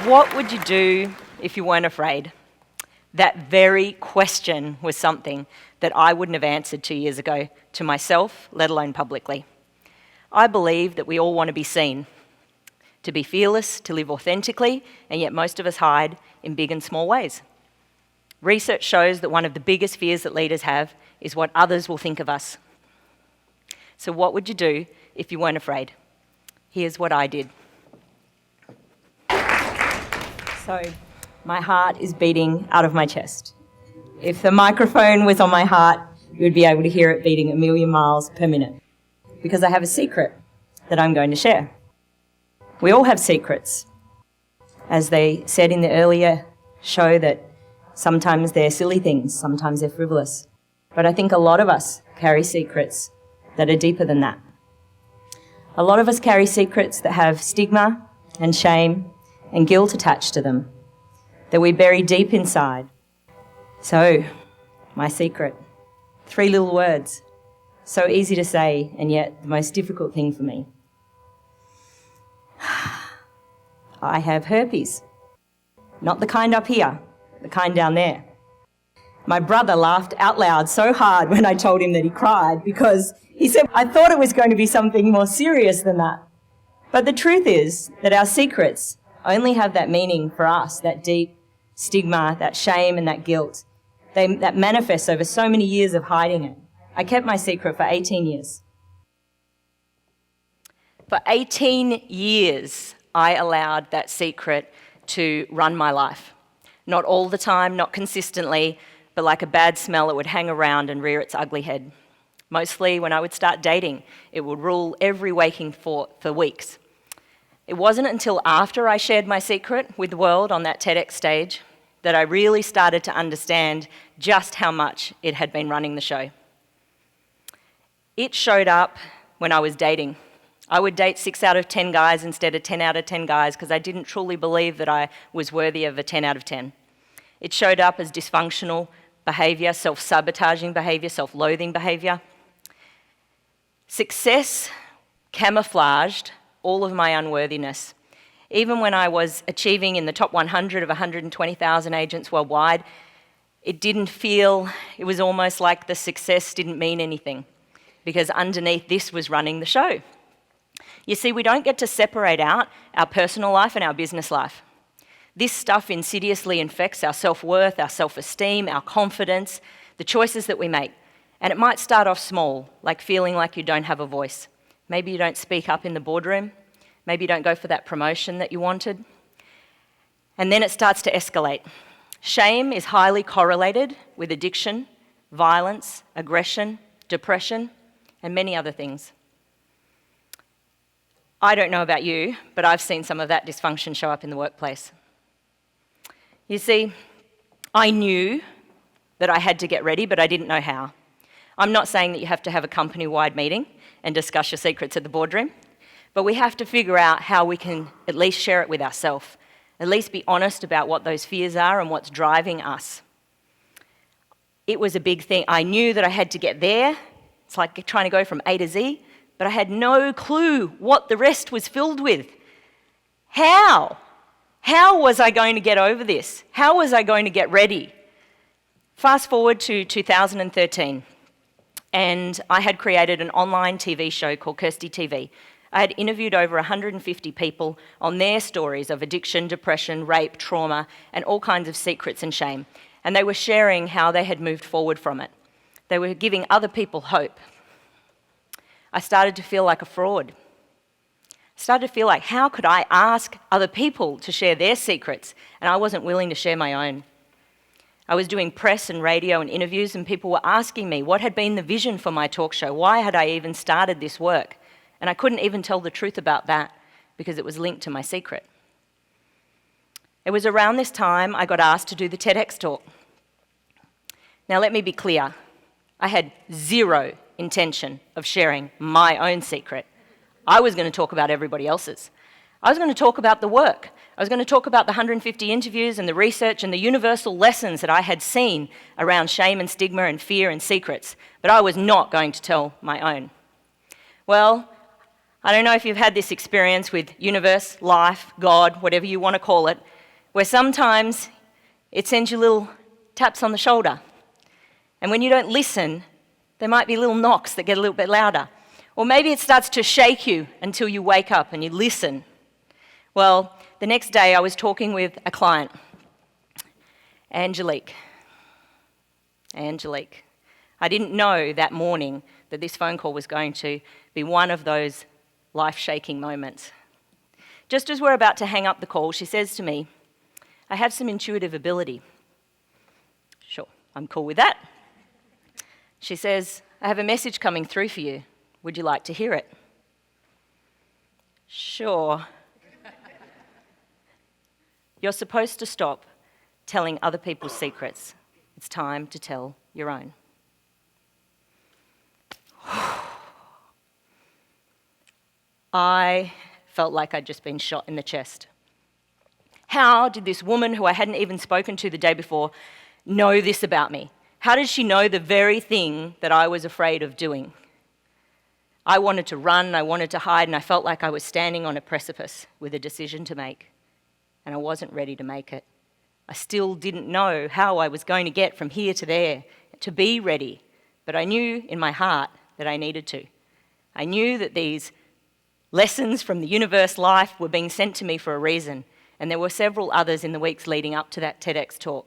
What would you do if you weren't afraid? That very question was something that I wouldn't have answered 2 years ago to myself, let alone publicly. I believe that we all want to be seen, to be fearless, to live authentically, and yet most of us hide in big and small ways. Research shows that one of the biggest fears that leaders have is what others will think of us. So what would you do if you weren't afraid? Here's what I did. So my heart is beating out of my chest. If the microphone was on my heart, you would be able to hear it beating 1,000,000 miles per minute. Because I have a secret that I'm going to share. We all have secrets. As they said in the earlier show, that sometimes they're silly things, sometimes they're frivolous. But I think a lot of us carry secrets that are deeper than that. A lot of us carry secrets that have stigma and shame and guilt attached to them, that we bury deep inside. So, my secret, 3 little words, so easy to say and yet the most difficult thing for me. I have herpes. Not the kind up here, the kind down there. My brother laughed out loud so hard when I told him that he cried, because he said, I thought it was going to be something more serious than that. But the truth is that our secrets only have that meaning for us, that deep stigma, that shame and that guilt, that manifests over so many years of hiding it. I kept my secret for 18 years. For 18 years, I allowed that secret to run my life. Not all the time, not consistently, but like a bad smell, it would hang around and rear its ugly head. Mostly when I would start dating, it would rule every waking thought for weeks. It wasn't until after I shared my secret with the world on that TEDx stage that I really started to understand just how much it had been running the show. It showed up when I was dating. I would date 6 out of 10 guys instead of 10 out of 10 guys because I didn't truly believe that I was worthy of a 10 out of 10. It showed up as dysfunctional behaviour, self-sabotaging behaviour, self-loathing behaviour. Success camouflaged all of my unworthiness. Even when I was achieving in the top 100 of 120,000 agents worldwide, it was almost like the success didn't mean anything, because underneath this was running the show. You see, we don't get to separate out our personal life and our business life. This stuff insidiously infects our self-worth, our self-esteem, our confidence, the choices that we make. And it might start off small, like feeling like you don't have a voice. Maybe you don't speak up in the boardroom. Maybe you don't go for that promotion that you wanted. And then it starts to escalate. Shame is highly correlated with addiction, violence, aggression, depression, and many other things. I don't know about you, but I've seen some of that dysfunction show up in the workplace. You see, I knew that I had to get ready, but I didn't know how. I'm not saying that you have to have a company-wide meeting and discuss your secrets at the boardroom, but we have to figure out how we can at least share it with ourselves, at least be honest about what those fears are and what's driving us. It was a big thing. I knew that I had to get there. It's like trying to go from A to Z, but I had no clue what the rest was filled with. How? How was I going to get over this? How was I going to get ready? Fast forward to 2013, and I had created an online TV show called Kirsty TV. I had interviewed over 150 people on their stories of addiction, depression, rape, trauma, and all kinds of secrets and shame. And they were sharing how they had moved forward from it. They were giving other people hope. I started to feel like a fraud. I started to feel like, how could I ask other people to share their secrets? And I wasn't willing to share my own. I was doing press and radio and interviews, and people were asking me what had been the vision for my talk show. Why had I even started this work? And I couldn't even tell the truth about that because it was linked to my secret. It was around this time I got asked to do the TEDx Talk. Now let me be clear. I had zero intention of sharing my own secret. I was going to talk about everybody else's. I was going to talk about the work. I was going to talk about the 150 interviews and the research and the universal lessons that I had seen around shame and stigma and fear and secrets, but I was not going to tell my own. Well, I don't know if you've had this experience with universe, life, God, whatever you want to call it, where sometimes it sends you little taps on the shoulder. And when you don't listen, there might be little knocks that get a little bit louder. Or maybe it starts to shake you until you wake up and you listen. Well, the next day I was talking with a client, Angelique. I didn't know that morning that this phone call was going to be one of those life-shaking moments. Just as we're about to hang up the call, she says to me, I have some intuitive ability. Sure, I'm cool with that. She says, I have a message coming through for you. Would you like to hear it? Sure. You're supposed to stop telling other people's secrets. It's time to tell your own. I felt like I'd just been shot in the chest. How did this woman who I hadn't even spoken to the day before know this about me? How did she know the very thing that I was afraid of doing? I wanted to run, I wanted to hide, and I felt like I was standing on a precipice with a decision to make, and I wasn't ready to make it. I still didn't know how I was going to get from here to there, to be ready, but I knew in my heart that I needed to. I knew that these lessons from the universe life were being sent to me for a reason, and there were several others in the weeks leading up to that TEDx talk.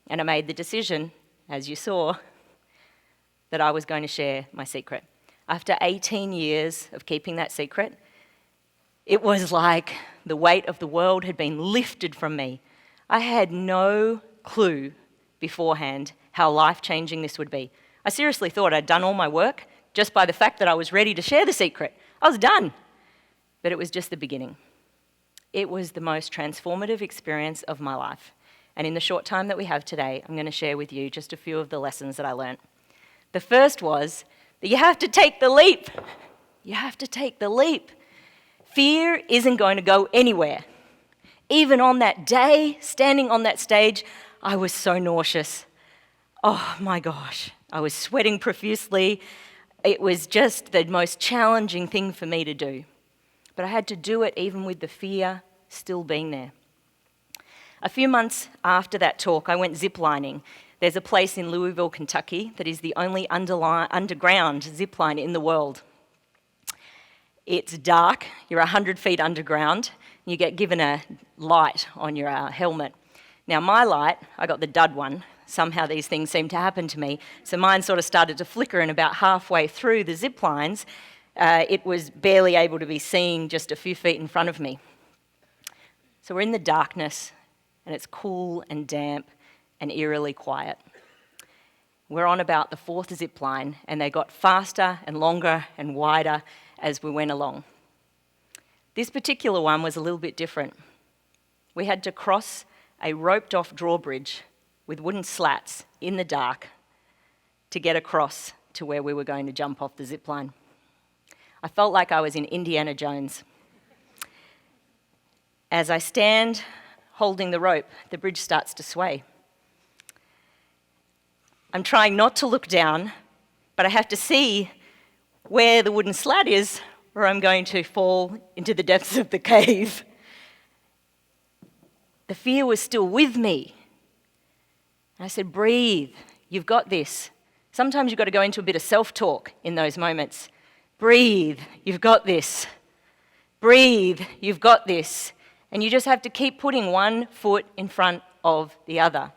And I made the decision, as you saw, that I was going to share my secret. After 18 years of keeping that secret, it was like the weight of the world had been lifted from me. I had no clue beforehand how life-changing this would be. I seriously thought I'd done all my work just by the fact that I was ready to share the secret. I was done. But it was just the beginning. It was the most transformative experience of my life. And in the short time that we have today, I'm going to share with you just a few of the lessons that I learned. The first was that you have to take the leap. You have to take the leap. Fear isn't going to go anywhere. Even on that day, standing on that stage, I was so nauseous. Oh my gosh, I was sweating profusely. It was just the most challenging thing for me to do. But I had to do it even with the fear still being there. A few months after that talk, I went ziplining. There's a place in Louisville, Kentucky that is the only underground zipline in the world. It's dark, you're 100 feet underground, and you get given a light on your helmet. Now my light, I got the dud one. Somehow these things seem to happen to me. So mine sort of started to flicker, and about halfway through the zip lines, it was barely able to be seen just a few feet in front of me. So we're in the darkness, and it's cool and damp and eerily quiet. We're on about the fourth zip line, and they got faster and longer and wider as we went along. This particular one was a little bit different. We had to cross a roped-off drawbridge with wooden slats in the dark to get across to where we were going to jump off the zip line. I felt like I was in Indiana Jones. As I stand holding the rope, the bridge starts to sway. I'm trying not to look down, but I have to see where the wooden slat is, or I'm going to fall into the depths of the cave. The fear was still with me. And I said, breathe, you've got this. Sometimes you've got to go into a bit of self-talk in those moments. Breathe, you've got this. Breathe, you've got this. And you just have to keep putting one foot in front of the other.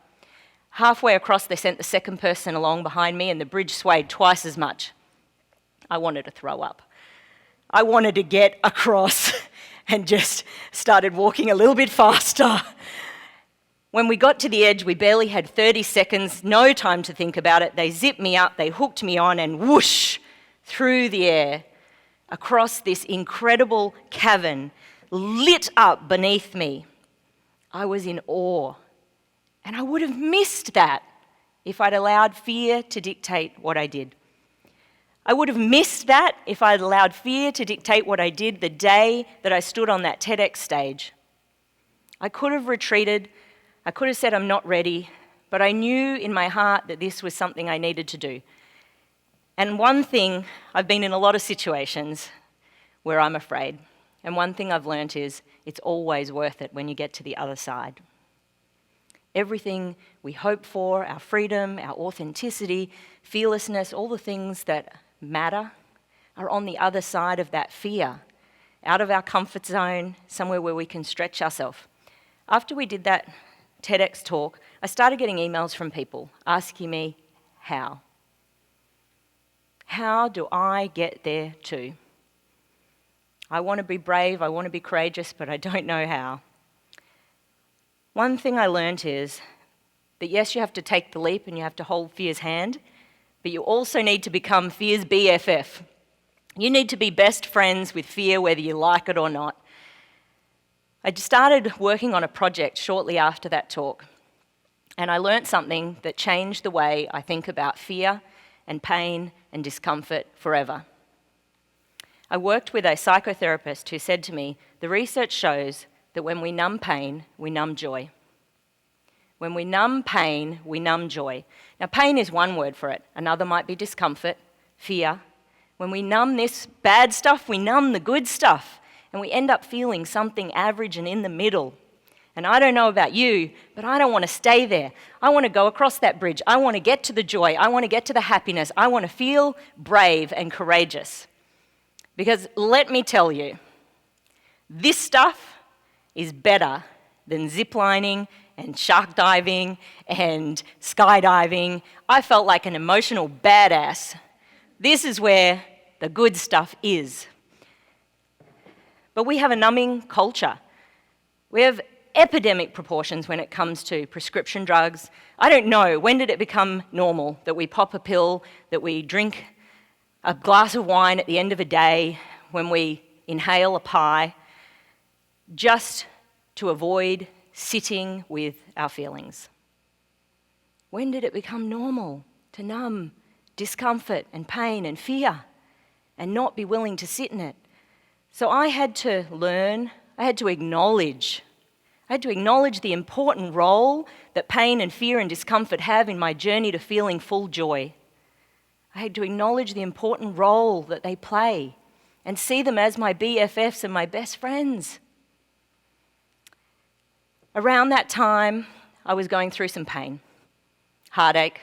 Halfway across, they sent the second person along behind me, and the bridge swayed twice as much. I wanted to throw up. I wanted to get across and just started walking a little bit faster. When we got to the edge, we barely had 30 seconds, no time to think about it. They zipped me up, they hooked me on, and whoosh, through the air, across this incredible cavern, lit up beneath me. I was in awe. And I would have missed that if I'd allowed fear to dictate what I did. I would have missed that if I'd allowed fear to dictate what I did the day that I stood on that TEDx stage. I could have retreated. I could have said I'm not ready, but I knew in my heart that this was something I needed to do. And one thing, I've been in a lot of situations where I'm afraid, and one thing I've learnt is it's always worth it when you get to the other side. Everything we hope for, our freedom, our authenticity, fearlessness, all the things that matter are on the other side of that fear, out of our comfort zone, somewhere where we can stretch ourselves. After we did that TEDx talk, I started getting emails from people asking me, how? How do I get there too? I want to be brave, I want to be courageous, but I don't know how. One thing I learned is that yes, you have to take the leap and you have to hold fear's hand, but you also need to become fear's BFF. You need to be best friends with fear whether you like it or not. I started working on a project shortly after that talk, and I learnt something that changed the way I think about fear and pain and discomfort forever. I worked with a psychotherapist who said to me, the research shows that when we numb pain, we numb joy. When we numb pain, we numb joy. Now, pain is one word for it. Another might be discomfort, fear. When we numb this bad stuff, we numb the good stuff, and we end up feeling something average and in the middle. And I don't know about you, but I don't want to stay there. I want to go across that bridge. I want to get to the joy. I want to get to the happiness. I want to feel brave and courageous. Because let me tell you, this stuff is better than ziplining and shark diving and skydiving. I felt like an emotional badass. This is where the good stuff is. But we have a numbing culture. We have epidemic proportions when it comes to prescription drugs. I don't know, when did it become normal that we pop a pill, that we drink a glass of wine at the end of a day, when we inhale a pie, just to avoid sitting with our feelings? When did it become normal to numb discomfort and pain and fear and not be willing to sit in it? So I had to learn, I had to acknowledge the important role that pain and fear and discomfort have in my journey to feeling full joy. I had to acknowledge the important role that they play and see them as my BFFs and my best friends. Around that time, I was going through some pain, heartache,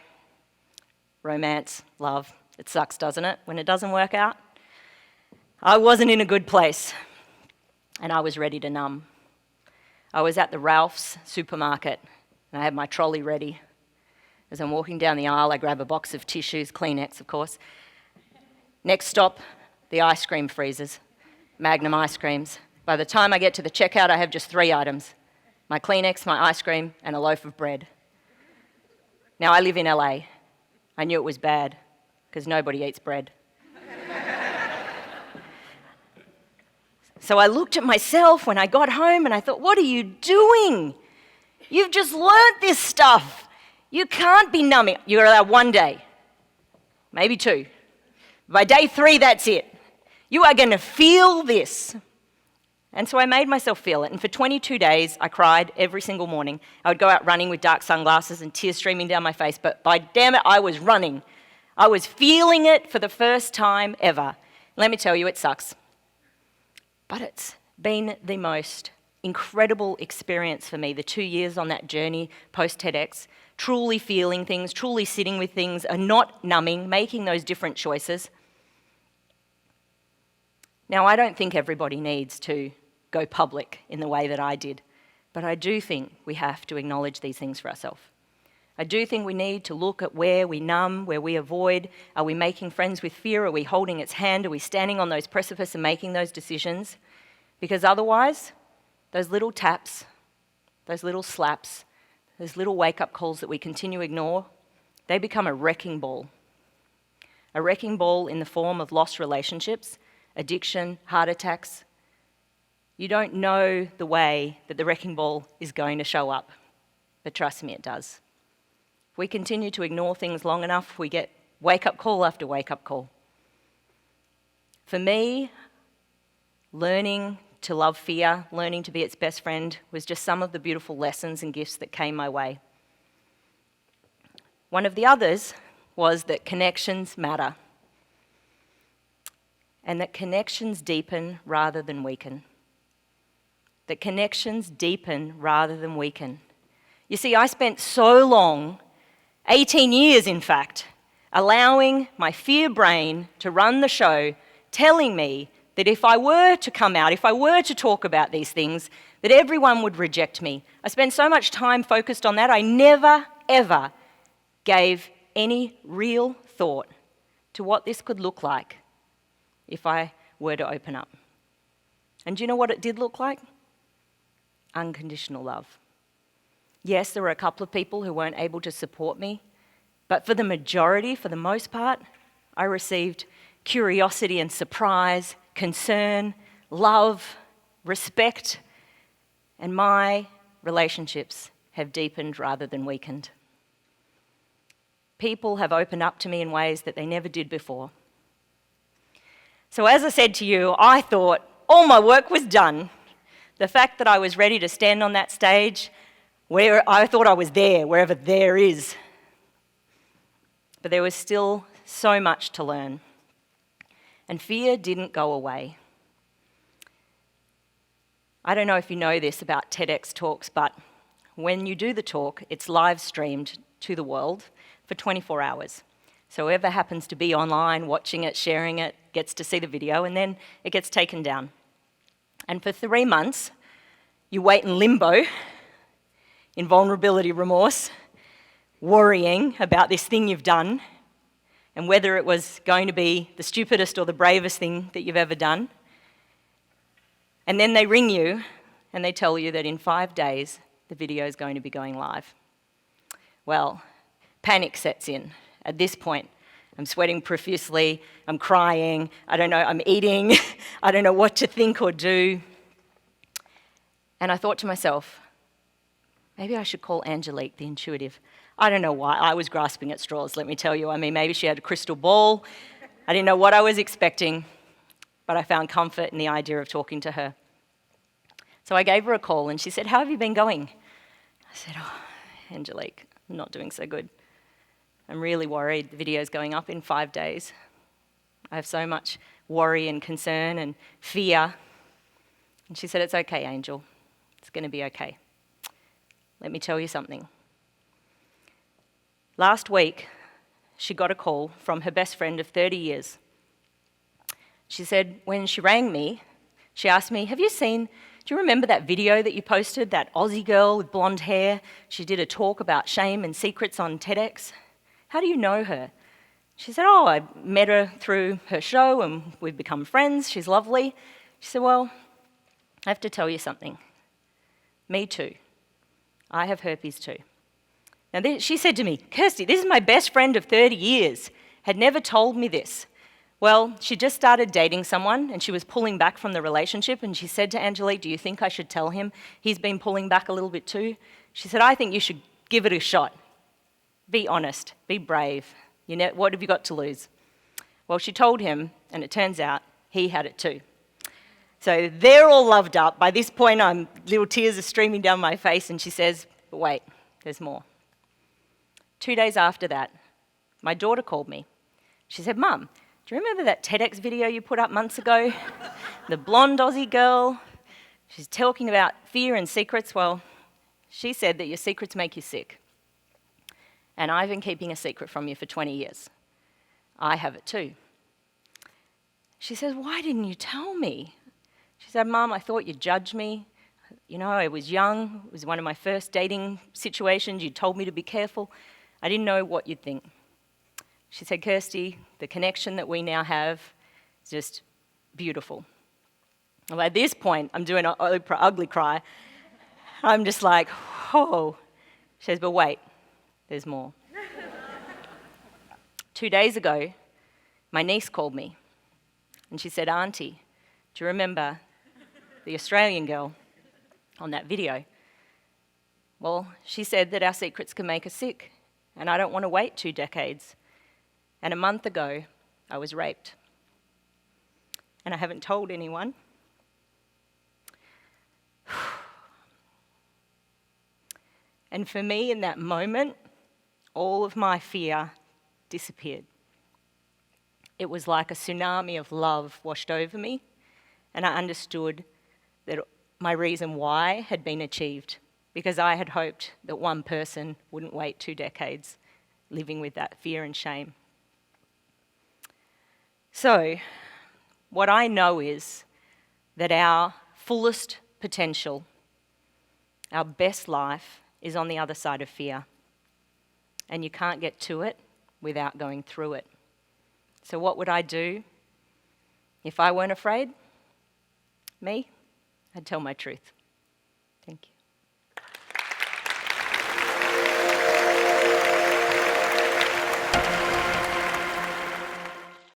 romance, love. It sucks, doesn't it, when it doesn't work out? I wasn't in a good place, and I was ready to numb. I was at the Ralph's supermarket, and I had my trolley ready. As I'm walking down the aisle, I grab a box of tissues, Kleenex, of course. Next stop, the ice cream freezers, Magnum ice creams. By the time I get to the checkout, I have just 3 items: my Kleenex, my ice cream, and a loaf of bread. Now, I live in LA. I knew it was bad, because nobody eats bread. So I looked at myself when I got home and I thought, what are you doing? You've just learnt this stuff. You can't be numbing. You're allowed 1 day, maybe 2. By day 3, that's it. You are going to feel this. And so I made myself feel it. And for 22 days, I cried every single morning. I would go out running with dark sunglasses and tears streaming down my face. But by damn it, I was running. I was feeling it for the first time ever. Let me tell you, it sucks. But it's been the most incredible experience for me, the 2 years on that journey post-TEDx, truly feeling things, truly sitting with things, and not numbing, making those different choices. Now, I don't think everybody needs to go public in the way that I did, but I do think we have to acknowledge these things for ourselves. I do think we need to look at where we numb, where we avoid. Are we making friends with fear? Are we holding its hand? Are we standing on those precipices and making those decisions? Because otherwise, those little taps, those little slaps, those little wake-up calls that we continue to ignore, they become a wrecking ball. A wrecking ball in the form of lost relationships, addiction, heart attacks. You don't know the way that the wrecking ball is going to show up, but trust me, it does. If we continue to ignore things long enough, we get wake-up call after wake-up call. For me, learning to love fear, learning to be its best friend, was just some of the beautiful lessons and gifts that came my way. One of the others was that connections matter. and that connections deepen rather than weaken. That connections deepen rather than weaken. You see, I spent so long, 18 years in fact, allowing my fear brain to run the show, telling me that if I were to come out, if I were to talk about these things, that everyone would reject me. I spent so much time focused on that, I never, ever gave any real thought to what this could look like if I were to open up. And do you know what it did look like? Unconditional love. Yes, there were a couple of people who weren't able to support me, but for the majority, for the most part, I received curiosity and surprise, concern, love, respect, and my relationships have deepened rather than weakened. People have opened up to me in ways that they never did before. So as I said to you, I thought all my work was done. The fact that I was ready to stand on that stage, where I thought I was there, wherever there is. But there was still so much to learn. And fear didn't go away. I don't know if you know this about TEDx Talks, but when you do the talk, it's live streamed to the world for 24 hours. So whoever happens to be online, watching it, sharing it, gets to see the video, and then it gets taken down. And for 3 months, you wait in limbo, in vulnerability, remorse, worrying about this thing you've done, and whether it was going to be the stupidest or the bravest thing that you've ever done. And then they ring you, and they tell you that in 5 days, the video is going to be going live. Well, panic sets in. At this point, I'm sweating profusely, I'm crying, I don't know, I'm eating, I don't know what to think or do. And I thought to myself, maybe I should call Angelique, the intuitive. I don't know why, I was grasping at straws, let me tell you. I mean, maybe she had a crystal ball. I didn't know what I was expecting, but I found comfort in the idea of talking to her. So I gave her a call and she said, "How have you been going?" I said, "Oh, Angelique, I'm not doing so good. I'm really worried. The video's going up in 5 days. I have so much worry and concern and fear." And she said, "It's okay, Angel. It's going to be okay. Let me tell you something." Last week, she got a call from her best friend of 30 years. She said, when she rang me, she asked me, do you remember that video that you posted, that Aussie girl with blonde hair? She did a talk about shame and secrets on TEDx. How do you know her? She said, "Oh, I met her through her show and we've become friends. She's lovely." She said, "Well, I have to tell you something. Me too. I have herpes too." Now, she said to me, "Kirsty, this is my best friend of 30 years, had never told me this." Well, she just started dating someone and she was pulling back from the relationship, and she said to Angelique, "Do you think I should tell him he's been pulling back a little bit too?" She said, "I think you should give it a shot. Be honest, be brave. What have you got to lose?" Well, she told him, and it turns out he had it too. So they're all loved up. By this point, little tears are streaming down my face, and she says, "But wait, there's more." 2 days after that, my daughter called me. She said, "Mum, do you remember that TEDx video you put up months ago? The blonde Aussie girl? She's talking about fear and secrets. Well, she said that your secrets make you sick. And I've been keeping a secret from you for 20 years. I have it too." She says, "Why didn't you tell me?" She said, "Mum, I thought you'd judge me. You know, I was young. It was one of my first dating situations. You told me to be careful. I didn't know what you'd think." She said, "Kirsty, the connection that we now have is just beautiful." Well, at this point, I'm doing an Oprah ugly cry. I'm just like, oh. She says, "But wait, there's more." 2 days ago, my niece called me and she said, "Auntie, do you remember the Australian girl on that video? Well, she said that our secrets can make us sick and I don't want to wait 2 decades. And a month ago, I was raped. And I haven't told anyone." And for me, in that moment, all of my fear disappeared. it was like a tsunami of love washed over me, and I understood that my reason why had been achieved, because I had hoped that one person wouldn't wait 2 decades living with that fear and shame. So, what I know is that our fullest potential, our best life, is on the other side of fear. And you can't get to it without going through it. So what would I do if I weren't afraid? Me? I'd tell my truth.